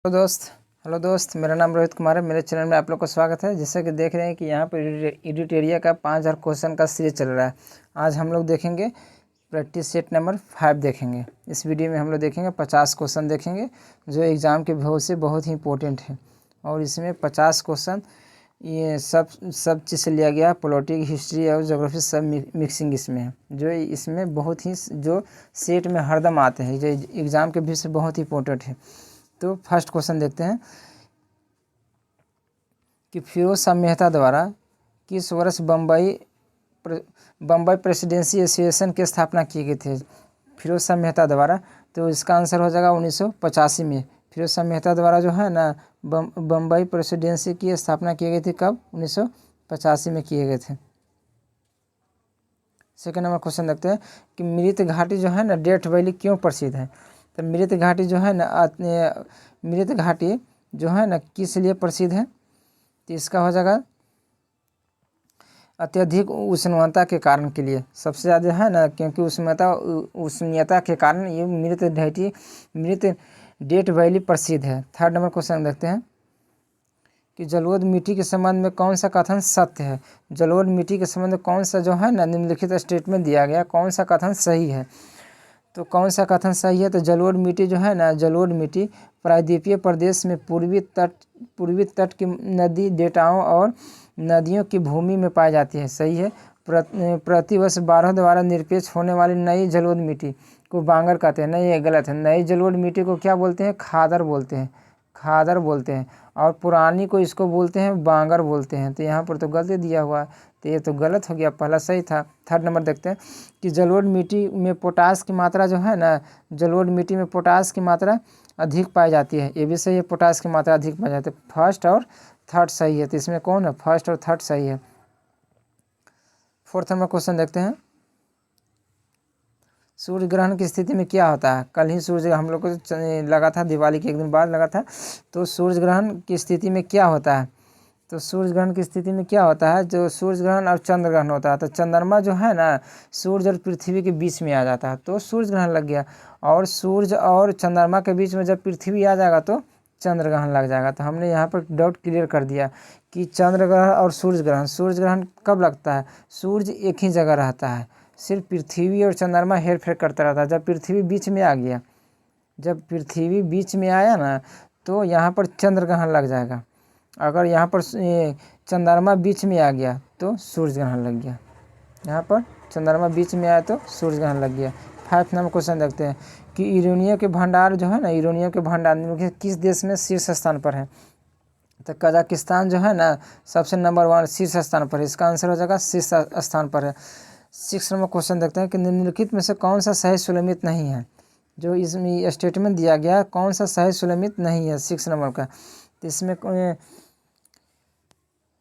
Hello दोस्त, मेरा नाम रोहित कुमार है। मेरे चैनल में आप लोग का स्वागत है। जैसा कि देख रहे हैं कि यहाँ पर एडिटोरिया का 5000 क्वेश्चन का सीरीज चल रहा है। आज हम लोग देखेंगे प्रैक्टिस सेट नंबर 5 देखेंगे। इस वीडियो में हम लोग देखेंगे 50 क्वेश्चन देखेंगे जो एग्ज़ाम के भविष्य से बहुत ही इंपॉर्टेंट है। और इसमें 50 क्वेश्चन ये सब चीज़ से लिया गया, पॉलिटिक्स, हिस्ट्री और ज्योग्राफी सब मिक्सिंग इसमें है, जो इसमें बहुत ही जो सेट में हरदम आते हैं, जो एग्ज़ाम के भविष्य से बहुत ही इंपॉर्टेंट है। तो फर्स्ट क्वेश्चन देखते हैं कि फिरोज शाह मेहता द्वारा किस वर्ष बम्बई प्रेसिडेंसी एसोसिएशन की स्थापना की गई थी। फिरोज शाह मेहता द्वारा, तो इसका आंसर हो जाएगा 1985 में। फिरोज शाह मेहता द्वारा जो है ना बम्बई प्रेसिडेंसी की स्थापना की गई थी। कब? 1985 में किए गए थे। सेकेंड नंबर क्वेश्चन देखते हैं कि मृत घाटी जो है ना डेथ वैली क्यों प्रसिद्ध है। तो मृत घाटी जो है ना किस लिए प्रसिद्ध है। तो इसका हो जाएगा अत्यधिक उष्णता के कारण के लिए सबसे ज़्यादा है ना, क्योंकि उष्णता के कारण ये मृत डेथ वैली प्रसिद्ध है। थर्ड नंबर क्वेश्चन देखते हैं कि जलोढ़ मिट्टी के संबंध में कौन सा कथन सत्य है। जलोढ़ मिट्टी के संबंध में कौन सा जो है ना निम्नलिखित स्टेटमेंट दिया गया, कौन सा कथन सही है। तो कौन सा कथन सही है। तो जलोढ़ मिट्टी जो है ना, जलोढ़ मिट्टी प्रायद्वीपीय प्रदेश में पूर्वी तट की नदी डेल्टाओं और नदियों की भूमि में पाई जाती है। सही है। प्रतिवर्ष 12 द्वारा निरपेक्ष होने वाली नई जलोढ़ मिट्टी को बांगर कहते हैं। नहीं, ये गलत है। नई जलोढ़ मिट्टी को क्या बोलते हैं? खादर बोलते हैं। और पुरानी को इसको बोलते हैं बांगर बोलते हैं। तो यहाँ पर तो गलती दिया हुआ है, तो ये तो गलत हो गया, पहला सही था। थर्ड नंबर देखते हैं कि जलोढ़ मिट्टी में पोटास की मात्रा जो है ना, जलोढ़ मिट्टी में पोटास की मात्रा अधिक पाई जाती है। ये भी सही है, पोटास की मात्रा अधिक पाई जाती है। फर्स्ट और थर्ड सही है। तो इसमें कौन है? फर्स्ट और थर्ड सही है। फोर्थ नंबर क्वेश्चन देखते हैं, सूर्य ग्रहण की स्थिति में क्या होता है। कल ही सूर्य हम लोग को लगा था, दिवाली के एक दिन बाद लगा था। तो सूर्य ग्रहण की स्थिति में क्या होता है। तो सूर्य ग्रहण की स्थिति में क्या होता है, जो सूर्य ग्रहण और चंद्र ग्रहण होता है। तो चंद्रमा जो है ना सूर्य और पृथ्वी के बीच में आ जाता है, तो सूर्य ग्रहण लग गया। और सूर्य और चंद्रमा के बीच में जब पृथ्वी आ जाएगा तो चंद्र ग्रहण लग जाएगा। तो हमने यहाँ पर डाउट क्लियर कर दिया कि चंद्र ग्रहण और सूर्य ग्रहण कब लगता है। सूर्य एक ही जगह रहता है, सिर्फ पृथ्वी और चंद्रमा हेर फेर करता रहता है। जब पृथ्वी बीच में आया ना तो यहाँ पर चंद्र ग्रहण लग जाएगा। अगर यहाँ पर चंद्रमा बीच में आ गया तो सूर्य ग्रहण लग गया। यहाँ पर चंद्रमा बीच में आया तो सूर्य ग्रहण लग गया। 5 नंबर क्वेश्चन देखते हैं कि यूरेनियम के भंडार जो है ना, यूरेनियम के भंडार किस देश में शीर्ष स्थान पर है। तो कजाकिस्तान जो है ना सबसे नंबर 1 शीर्ष स्थान पर है। इसका आंसर हो जाएगा शीर्ष स्थान पर है। 6 नंबर क्वेश्चन देखते हैं कि निम्नलिखित में से कौन सा सही सुलमित नहीं है। जो इसमें स्टेटमेंट दिया गया कौन सा सही सुलमित नहीं है 6 नंबर का। तो इसमें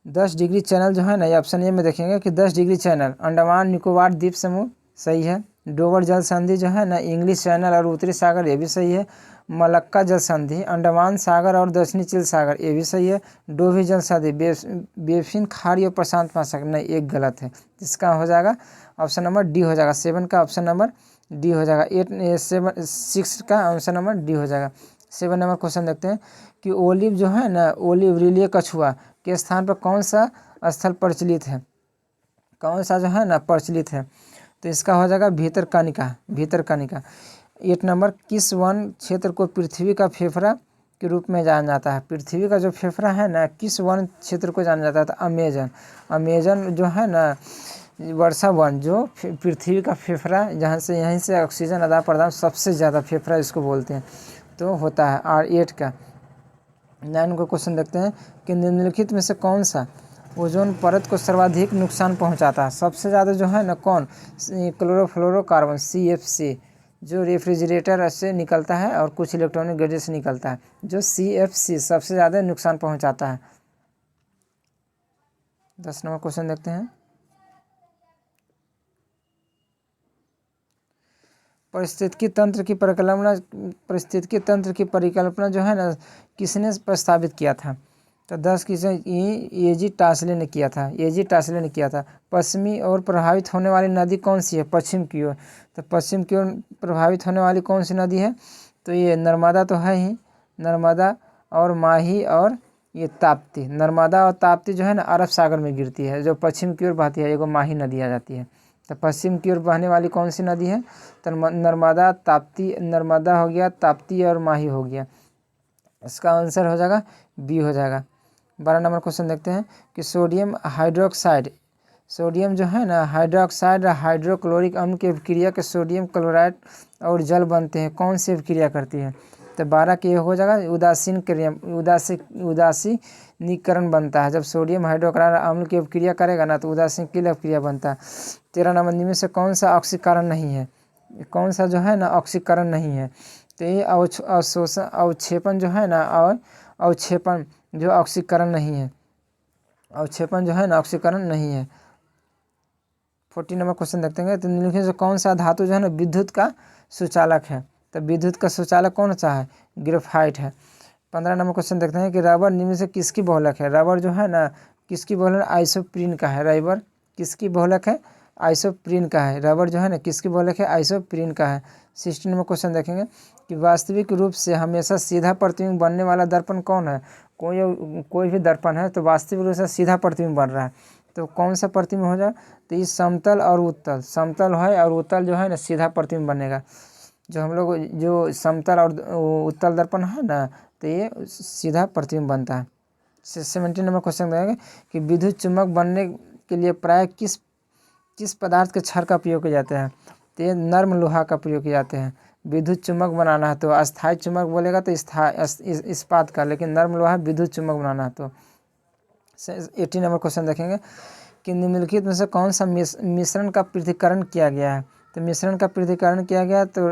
10 डिग्री चैनल जो है ना, ये ऑप्शन ए में देखेंगे कि 10 डिग्री चैनल अंडमान निकोबार द्वीप समूह सही है। डोवर जल संधि जो है ना इंग्लिश चैनल और उत्तरी सागर, ये भी सही है। मलक्का जल संधि अंडमान सागर और दक्षिणी चिल सागर, ये भी सही है। डोभी जल संधि बेफिन खाड़ी और प्रशांत महासागर, नहीं, एक गलत है। इसका हो जाएगा ऑप्शन नंबर डी हो जाएगा। 7 का ऑप्शन नंबर डी हो जाएगा। 6 का ऑप्शन नंबर डी हो जाएगा। 7 नंबर क्वेश्चन देखते हैं कि ओलिव जो है ना, ओलिव रिले कछुआ के स्थान पर कौन सा स्थल प्रचलित है। कौन सा जो है ना प्रचलित है। तो इसका हो जाएगा भीतरकनिका। 8 नंबर किस वन क्षेत्र को पृथ्वी का फेफड़ा के रूप में जाना जाता है। पृथ्वी का जो फेफड़ा है ना किस वन क्षेत्र को जाना जाता है। तो अमेजन जो है ना वर्षा वन, जो पृथ्वी का फेफड़ा, यहीं से ऑक्सीजन आदान प्रदान सबसे ज़्यादा फेफड़ा इसको बोलते हैं, तो होता है। और 8 का 9 को क्वेश्चन देखते हैं कि निम्नलिखित में से कौन सा ओजोन परत को सर्वाधिक नुकसान पहुंचाता है। सबसे ज़्यादा जो है ना कौन, क्लोरोफ्लोरोकार्बन CFC, जो रेफ्रिजरेटर से निकलता है और कुछ इलेक्ट्रॉनिक गैजेट से निकलता है, जो CFC सबसे ज़्यादा नुकसान पहुंचाता है। 10 नंबर क्वेश्चन देखते हैं, पारिस्थितिकी तंत्र की परिकल्पना जो है ना किसने प्रस्तावित किया था। तो 10 किसे एजी टासले ने किया था। पश्चिमी और प्रभावित होने वाली नदी कौन सी है। पश्चिम की ओर। तो पश्चिम की ओर प्रभावित होने वाली कौन सी नदी है। तो ये नर्मदा तो है ही, नर्मदा और माही और ये ताप्ती। नर्मदा और ताप्ती जो है ना अरब सागर में गिरती है, जो पश्चिम की ओर बहती है, एगो माही नदी आ जाती है। तो पश्चिम की ओर बहने वाली कौन सी नदी है? तो नर्मदा, ताप्ती, नर्मदा हो गया, ताप्ती और माही हो गया। इसका आंसर हो जाएगा बी हो जाएगा। 12 नंबर क्वेश्चन देखते हैं कि सोडियम हाइड्रोक्साइड, सोडियम जो है ना हाइड्रोक्साइड हाइड्रोक्लोरिक अम्ल की अभिक्रिया के सोडियम क्लोराइड और जल बनते हैं, कौन सी अभिक्रिया करती है? तो 12 के हो जाएगा उदासीन क्रिया, उदासीनीकरण बनता है। जब सोडियम हाइड्रोक्लोराइड अम्ल की अभिक्रिया करेगा ना तो उदासीन अभिक्रिया बनता है। 13 नंबर में से कौन सा ऑक्सीकरण नहीं है? कौन सा जो है ना ऑक्सीकरण नहीं है? तो ये अवशोषण अवक्षेपण जो है ना, और अवक्षेपण जो ऑक्सीकरण नहीं है, अवक्षेपण जो है ना ऑक्सीकरण नहीं है। 14 नंबर क्वेश्चन देखते हैं। तो निम्नलिखित से कौन सा धातु जो है ना विद्युत का सुचालक है? तो विद्युत का सुचालक कौन सा है? ग्रेफाइट है। 15 नंबर क्वेश्चन देखते हैं कि रबर निम्न से किसकी बहुलक है? रबर जो है ना किसकी बहुलक? आइसोप्रीन का है। रबर किसकी बहुलक है? आइसोप्रीन का है। रबर जो है ना किसकी बहुलक है? आइसोप्रीन का है। 16 नंबर क्वेश्चन देखेंगे कि वास्तविक रूप से हमेशा सीधा प्रतिबिंब बनने वाला दर्पण कौन है? कोई भी दर्पण है तो वास्तविक रूप से सीधा प्रतिबिंब बन रहा है, तो कौन सा प्रतिबिंब हो जाए? तो ये समतल और उत्तल, समतल है और उत्तल जो है ना सीधा प्रतिबिंब बनेगा। जो हम लोग जो समतल और उत्तल दर्पण है ना तो ये सीधा प्रतिबिंब बनता है। 17 नंबर क्वेश्चन देंगे कि विद्युत चुम्बक बनने के लिए प्राय किस पदार्थ के क्षार का प्रयोग किया जाता है? तो ये नर्म लोहा का प्रयोग किए जाते हैं। विद्युत चुम्बक बनाना है तो अस्थायी चुम्बक बोलेगा तो इस्पात का, लेकिन नर्म लोहा विद्युत चुम्बक बनाना है तो। 18 नंबर क्वेश्चन देखेंगे कि निम्नलिखित में से कौन सा मिश्रण का पृथक्करण किया गया है? तो मिश्रण का पृथक्करण किया गया तो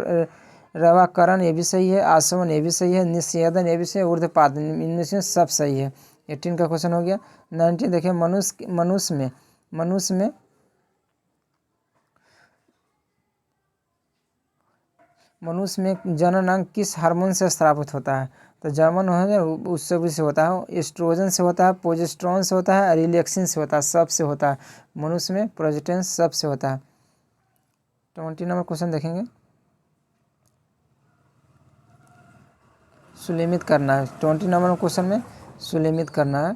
रवाकरण ये भी सही है, आसवन ये भी सही है, निषेधन ये भी सही है, ऊर्ध्वपात इनमें से सब सही है। 18 का क्वेश्चन हो गया। 19 देखिए मनुष्य में जनन अंग किस हार्मोन से स्रावित होता है? तो जर्मन है उससे भी से होता है, एस्ट्रोजन से होता है, प्रोजेस्टेरोन से होता है, रिलैक्सिन से होता है, सब से होता है। मनुष्य में प्रोजेस्टेरोन सब से होता है। 20 नंबर क्वेश्चन देखेंगे। सुलेमित करना है। 20 नंबर क्वेश्चन में सुलेमित करना है।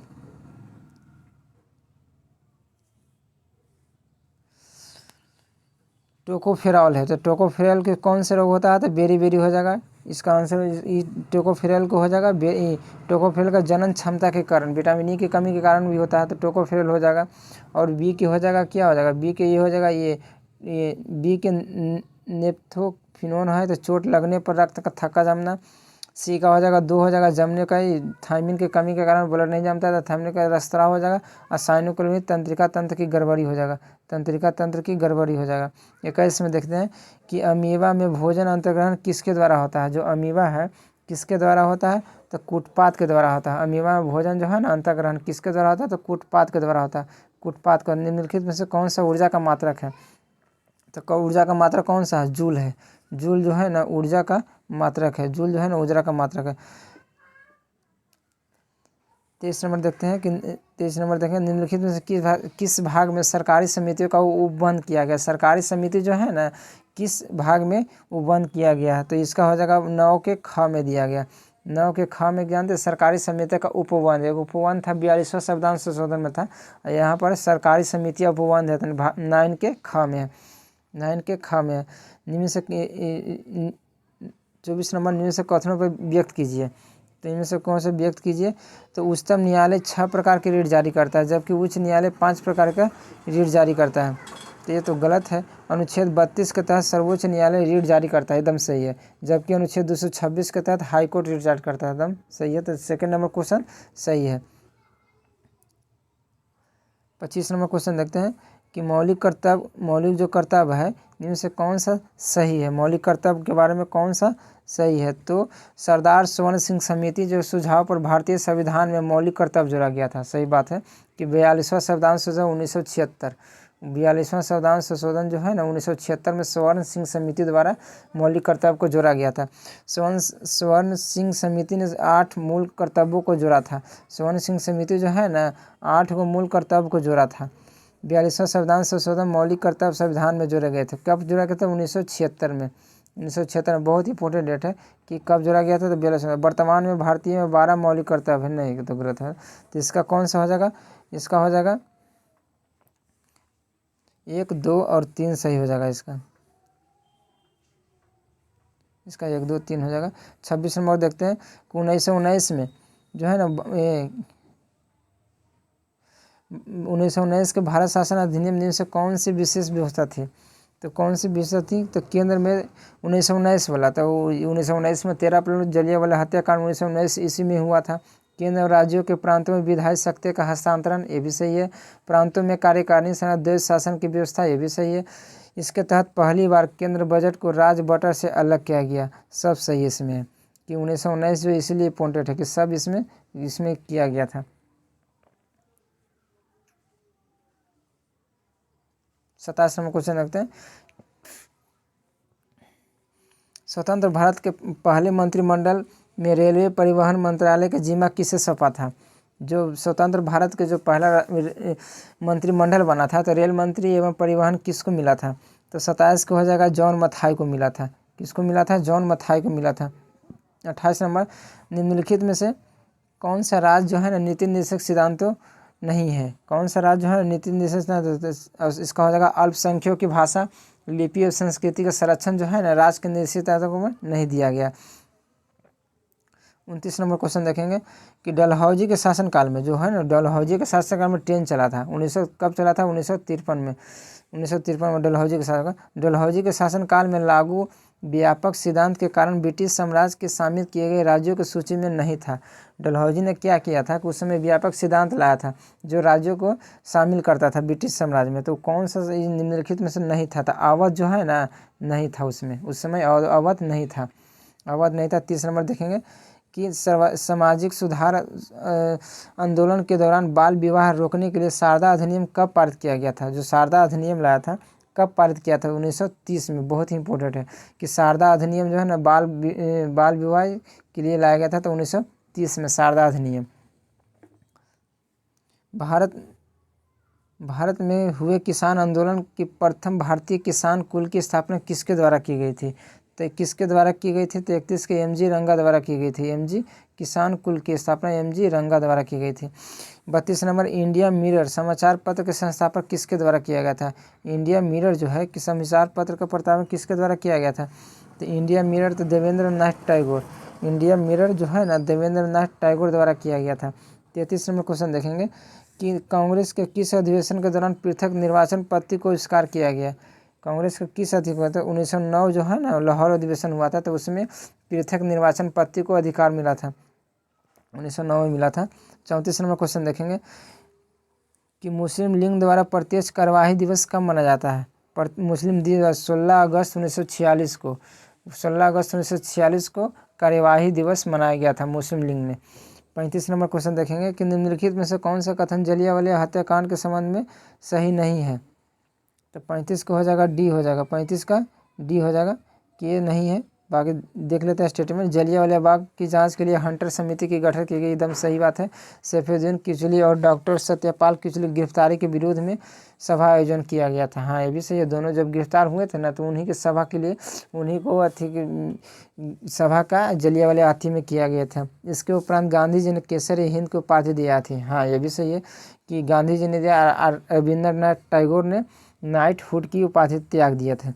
टोकोफेरॉल है, तो टोकोफेरॉल के कौन से रोग होता है? तो बेरी हो जाएगा। इसका आंसर टोकोफेरॉल को हो जाएगा। टोकोफेरॉल का जनन क्षमता के कारण, विटामिन ई की कमी के कारण भी होता है तो टोकोफेरॉल हो जाएगा। और बी के हो जाएगा, क्या हो जाएगा? बी के ये हो जाएगा, ये बी के नेप्थोक्विनोन है तो चोट लगने पर रक्त का थक्का जमना। सी का हो जाएगा 2 हो जाएगा जमने का ही, थायमिन की कमी के कारण ब्लड नहीं जमता है तो थायमिन का रस्त्राव हो जाएगा। और साइनोकुलमिक तंत्रिका तंत्र की गड़बड़ी हो जाएगा, तंत्रिका तंत्र की गड़बड़ी हो जाएगा। 21 में देखते हैं कि अमीबा में भोजन अंतर्ग्रहण किसके द्वारा होता है? जो अमीबा है किसके द्वारा होता है? तो कूटपात के द्वारा होता है। अमीबा में भोजन जो है ना अंतर्ग्रहण किसके द्वारा होता है? तो कूटपात के द्वारा होता है। कूटपात का निम्नलिखित में से कौन सा ऊर्जा का मात्रक है? तो ऊर्जा का मात्रक कौन सा है? जूल है। जूल जो है ना ऊर्जा का मात्रक है। जूल जो है ना ऊर्जा का मात्रक है। 23 नंबर देखते हैं कि 23 नंबर देखें निम्नलिखित में से किस भाग में सरकारी समितियों का उपबंध किया गया? सरकारी समिति जो है ना किस भाग में उपबंध किया गया है? तो इसका हो जाएगा 9 के ख में दिया गया। 9 के ख में जानते सरकारी समिति का उपबंध, एक उपबंध था 42वां संविधान संशोधन में था, यहाँ पर सरकारी समितियाँ उपबंध है तो 9 के ख में है। 9 के ख में है। निम्न से 24 नंबर निम्न से कथनों पर व्यक्त कीजिए। तो इनमें से कौन से व्यक्त कीजिए? तो उच्चतम न्यायालय 6 प्रकार के ऋण जारी करता है जबकि उच्च न्यायालय 5 प्रकार का ऋण जारी करता है। तो ये तो गलत है। अनुच्छेद 32 के तहत सर्वोच्च न्यायालय ऋण जारी करता है, एकदम सही है। जबकि अनुच्छेद 226 के तहत हाईकोर्ट ऋण जारी करता है, एकदम सही है। तो सेकेंड नंबर क्वेश्चन सही है। 25 नंबर क्वेश्चन देखते हैं कि मौलिक जो कर्तव्य है इनमें से कौन सा सही है? मौलिक कर्तव्य के बारे में कौन सा सही है? तो सरदार स्वर्ण सिंह समिति जो सुझाव पर भारतीय संविधान में मौलिक कर्तव्य जोड़ा गया था, सही बात है। कि 42वां संविधान संशोधन 1976, 42वां संविधान संशोधन जो है ना 1976 में स्वर्ण सिंह समिति द्वारा मौलिक कर्तव्य को जोड़ा गया था। स्वर्ण सिंह समिति ने 8 मूल कर्तव्यों को जोड़ा था। स्वर्ण सिंह समिति जो है ना 8 को मूल कर्तव्य को जोड़ा था। 42वां संविधान संशोधन मौलिक कर्तव्य संविधान में जोड़े गए थे। कब जोड़ा गया था? 1976 में। 1976 में, बहुत ही इंपॉर्टेंट डेट है कि कब जोड़ा गया था, तो 1200। वर्तमान में भारतीय में 12 मौलिक कर्तव्य है, नहीं तो गलत है। तो इसका कौन सा हो जाएगा, इसका हो जाएगा 1, 2 और 3 सही हो जाएगा इसका 1, 2, 3 हो जाएगा। 26 नंबर देखते हैं कि 1919 में जो है ना 1919 के भारत शासन अधिनियम नियम से कौन सी विशेष व्यवस्था थी, तो कौन सी व्यवस्था थी, तो केंद्र में 1919 वाला, तो 1919 में 13 अप्रैल जलियांवाला हत्याकांड 1919 ईस्वी में हुआ था। केंद्र और राज्यों के प्रांतों में विधायी शक्ति का हस्तांतरण, ये भी सही है। प्रांतों में कार्यकारिणी सेना द्वैध शासन की व्यवस्था, ये भी सही है। इसके तहत पहली बार केंद्र बजट को राज्य बजट से अलग किया गया, सब सही इसमें है कि 1919 जो इसलिए इम्पोर्टेंट है कि सब इसमें किया गया था। 27 नंबर क्वेश्चन रखते हैं, स्वतंत्र भारत के पहले मंत्रिमंडल में रेलवे परिवहन मंत्रालय का जिम्मा किसे सौंपा था। जो स्वतंत्र भारत के जो पहला मंत्रिमंडल बना था, तो रेल मंत्री एवं परिवहन किसको मिला था, तो 27 को हो जाएगा जॉन मथाई को मिला था। किसको मिला था, जॉन मथाई को मिला था। 28 नंबर, निम्नलिखित में से कौन सा राज्य जो है ना नीति निर्देशक सिद्धांतों नहीं है, कौन सा राज्य जो है नीति निर्देशक, इसका हो जाएगा अल्पसंख्यकों की भाषा, लिपि और संस्कृति का संरक्षण जो है ना राज्य के निश्चितार्थों में नहीं दिया गया। 29 नंबर क्वेश्चन देखेंगे कि डलहौजी के शासनकाल में जो है ना, डलहौजी के शासनकाल में ट्रेन चला था, 1900 कब चला था, 1953 में, 1953 में डलहौजी के शासनकाल। डलहौजी के शासनकाल में लागू व्यापक सिद्धांत के कारण ब्रिटिश साम्राज्य के शामिल किए गए राज्यों की सूची में नहीं था। डलहौजी ने क्या किया था कि उस समय व्यापक सिद्धांत लाया था जो राज्यों को शामिल करता था ब्रिटिश साम्राज्य में, तो कौन सा निम्नलिखित में से नहीं था, तो अवध जो है ना नहीं था उसमें, उस समय अवध नहीं था, अवध नहीं था। 30 नंबर देखेंगे कि सामाजिक सुधार आंदोलन के दौरान बाल विवाह रोकने के लिए शारदा अधिनियम कब पारित किया गया था। जो शारदा अधिनियम लाया था कब पारित किया था, 1930 में, बहुत ही इंपॉर्टेंट है कि शारदा अधिनियम जो है ना बाल विवाह के लिए लाया गया था, तो 1930 में शारदा अधिनियम। भारत में हुए किसान आंदोलन की प्रथम भारतीय किसान कुल की स्थापना किसके द्वारा की गई थी, तो किसके द्वारा की गई थी, तो 31 के एम जी रंगा द्वारा की गई थी। एम जी किसान कुल की स्थापना एम जी रंगा द्वारा की गई थी। 32 नंबर, इंडिया मिरर समाचार पत्र के संस्थापक किसके द्वारा किया गया था। इंडिया मिरर जो है कि समाचार पत्र का प्रकाशन किसके द्वारा किया गया था, तो इंडिया मिरर तो देवेंद्र नाथ टैगोर, इंडिया मिरर जो है ना देवेंद्र नाथ टैगोर द्वारा किया गया था। 33 नंबर क्वेश्चन देखेंगे कि कांग्रेस के किस अधिवेशन के दौरान पृथक निर्वाचन पद्धति को स्वीकार किया गया। कांग्रेस का किस अधिवेशन, 1909 जो है ना लाहौर अधिवेशन हुआ था, तो उसमें पृथक निर्वाचन पद्धति को अधिकार मिला था, 1909 में मिला था। 34 नंबर क्वेश्चन देखेंगे कि मुस्लिम लीग द्वारा प्रत्यक्ष कार्यवाही दिवस कब मनाया जाता है। मुस्लिम दिवस 16 अगस्त 1946 को, 16 अगस्त 1946 को कार्यवाही दिवस मनाया गया था मुस्लिम लीग ने। 35 नंबर क्वेश्चन देखेंगे कि निम्नलिखित में से कौन सा कथन जलियांवाला हत्याकांड के संबंध में सही नहीं है, तो 35 को हो जाएगा डी हो जाएगा, 35 का डी हो जाएगा कि ये नहीं है। बाकी देख लेते हैं स्टेटमेंट। जलियांवाला बाग की जांच के लिए हंटर समिति की गठन की गई, एकदम सही बात है। सैफुद्दीन किचलू और डॉक्टर सत्यपाल किचलू गिरफ्तारी के विरोध में सभा आयोजन किया गया था, हाँ ये भी सही है। दोनों जब गिरफ्तार हुए थे ना, तो उन्हीं की सभा के लिए उन्हीं को सभा का जलियांवाला हाथी में किया गया था। इसके उपरांत गांधी जी ने केसरी हिंद को उपाधि दिया थी, हाँ ये भी सही है कि गांधी जी ने दिया, रविंद्रनाथ टैगोर ने नाइटहुड की उपाधि त्याग दिया था।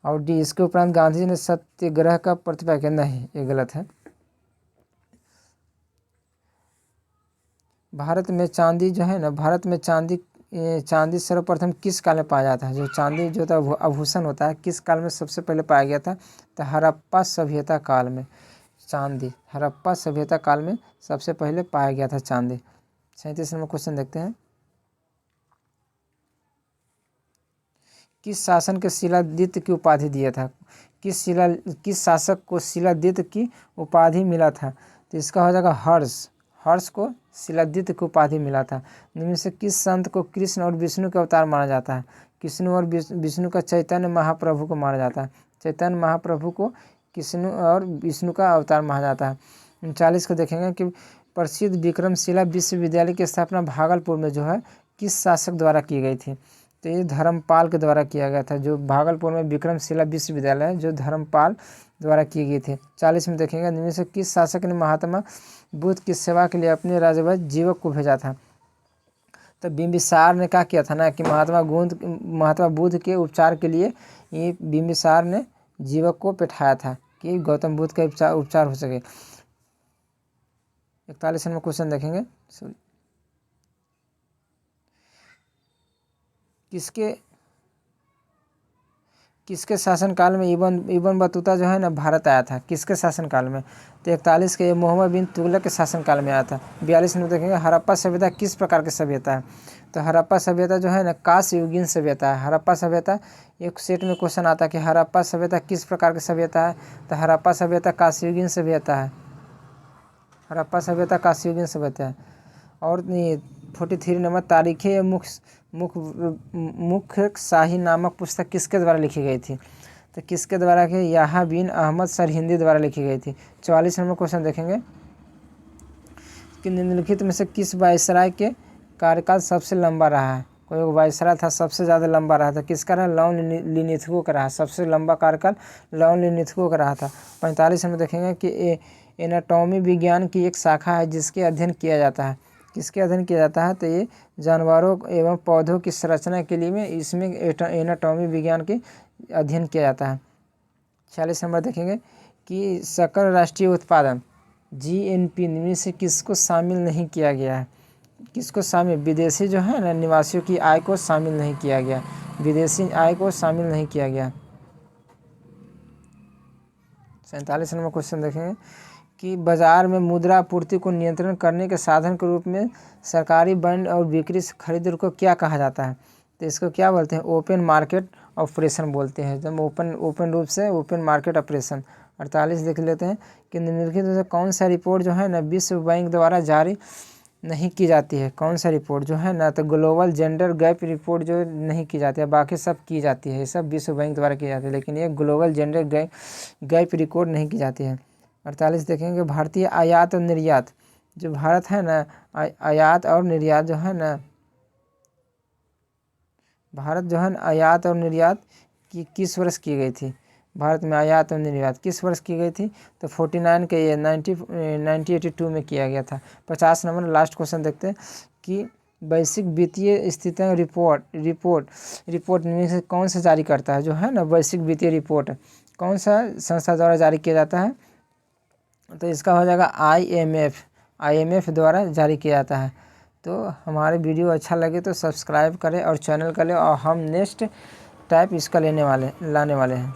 और डी, इसके उपरांत गांधी जी ने सत्याग्रह का प्रतिपादन किया, नहीं ये गलत है। भारत में चांदी जो है ना, भारत में चांदी सर्वप्रथम किस काल में पाया जाता है। जो चांदी जो था आभूषण होता है, किस काल में सबसे पहले पाया गया था, तो हड़प्पा सभ्यता काल में चांदी, हड़प्पा सभ्यता काल में सबसे पहले पाया गया था चांदी। 37 नंबर क्वेश्चन देखते हैं, किस शासन के शिलादित्य की उपाधि दिया था। किस शासक को शिलादित्य की उपाधि मिला था, तो इसका हो जाएगा हर्ष को शिलादित्य की उपाधि मिला था। इनमें से किस संत को कृष्ण और विष्णु का अवतार माना जाता है। कृष्ण और विष्णु का चैतन्य महाप्रभु को माना जाता है, चैतन्य महाप्रभु को कृष्ण और विष्णु का अवतार माना जाता है। 39 को देखेंगे कि प्रसिद्ध विक्रमशिला विश्वविद्यालय की स्थापना भागलपुर में जो है किस शासक द्वारा की गई थी, तो ये धर्मपाल के द्वारा किया गया था, जो भागलपुर में विक्रमशिला विश्वविद्यालय है जो धर्मपाल द्वारा की गई थी। 40 में देखेंगे, निम्न से किस शासक ने महात्मा बुद्ध की सेवा के लिए अपने राज्यवंश जीवक को भेजा था। तो बिंबिसार ने क्या किया था ना कि महात्मा बुद्ध के उपचार के लिए ये बिंबिसार ने जीवक को बैठाया था कि गौतम बुद्ध का उपचार हो सके। 41 में क्वेश्चन देखेंगे, किसके शासनकाल में इब्न बतूता जो है ना भारत आया था, किसके शासनकाल में। तो 41 के मोहम्मद बिन तुगलक के शासनकाल में आया था। 42 में देखेंगे, हड़प्पा सभ्यता किस प्रकार की सभ्यता है। तो हड़प्पा सभ्यता जो है ना कांस्य युगीन सभ्यता है। हड़प्पा सभ्यता, एक सेट में क्वेश्चन आता है कि हड़प्पा सभ्यता किस प्रकार की सभ्यता है। तो हड़प्पा सभ्यता कांस्य युगीन सभ्यता है। हड़प्पा सभ्यता कांस्य युगीन सभ्यता है। और 43 नंबर, तारीख़े मुख्य शाही नामक पुस्तक किसके द्वारा लिखी गई थी। तो किसके द्वारा कि याह्या बिन अहमद सरहिंदी द्वारा लिखी गई थी। 44 नंबर क्वेश्चन देखेंगे कि निम्नलिखित में से किस वायसराय के कार्यकाल सबसे लंबा रहा है। कोई वायसराय था सबसे ज़्यादा लंबा रहा था, किसका रहा, लाओन लिनिथगो का रहा। सबसे लंबा कार्यकाल लाओन लिनिथगो का रहा था। 45 में देखेंगे कि एनाटॉमी विज्ञान की एक शाखा है जिसके अध्ययन किया जाता है। किसके अध्ययन किया जाता है, तो ये जानवरों एवं पौधों की संरचना के लिए इसमें एनाटॉमी विज्ञान के अध्ययन किया जाता है। 46 नंबर देखेंगे कि सकल राष्ट्रीय उत्पादन GNP में से किसको शामिल नहीं किया गया है। किसको शामिल, विदेशी जो है ना निवासियों की आय को शामिल नहीं किया गया, विदेशी आय को शामिल नहीं किया गया। 47 नंबर क्वेश्चन देखेंगे कि बाजार में मुद्रा आपूर्ति को नियंत्रण करने के साधन के रूप में सरकारी बॉन्ड और बिक्री खरीद को क्या कहा जाता है। तो इसको क्या बोलते हैं, ओपन मार्केट ऑपरेशन बोलते हैं। जब ओपन रूप से ओपन मार्केट ऑपरेशन। 48 देख लेते हैं कि निम्नलिखित में से कौन सा रिपोर्ट जो है ना विश्व बैंक द्वारा जारी नहीं की जाती है। कौन सा रिपोर्ट जो है ना, तो ग्लोबल जेंडर गैप रिपोर्ट जो नहीं की जाती है, बाकी सब की जाती है, ये सब विश्व बैंक द्वारा की जाती है, लेकिन ये ग्लोबल जेंडर गैप रिपोर्ट नहीं की जाती है। 48 देखेंगे, भारतीय आयात और निर्यात, जो भारत है ना आयात और निर्यात जो है ना, भारत जो है ना आयात और निर्यात की किस वर्ष की गई थी। भारत में आयात और निर्यात किस वर्ष की गई थी, तो 49 के ये 1982 में किया गया था। 50 नंबर लास्ट क्वेश्चन देखते हैं कि वैश्विक वित्तीय स्थितियाँ रिपोर्ट में से कौन सा जारी करता है, जो है ना वैश्विक वित्तीय रिपोर्ट कौन सा संस्था द्वारा जारी किया जाता है। तो इसका हो जाएगा IMF द्वारा जारी किया जाता है। तो हमारे वीडियो अच्छा लगे तो सब्सक्राइब करें और चैनल करें, और हम नेक्स्ट टाइप इसका लाने वाले हैं।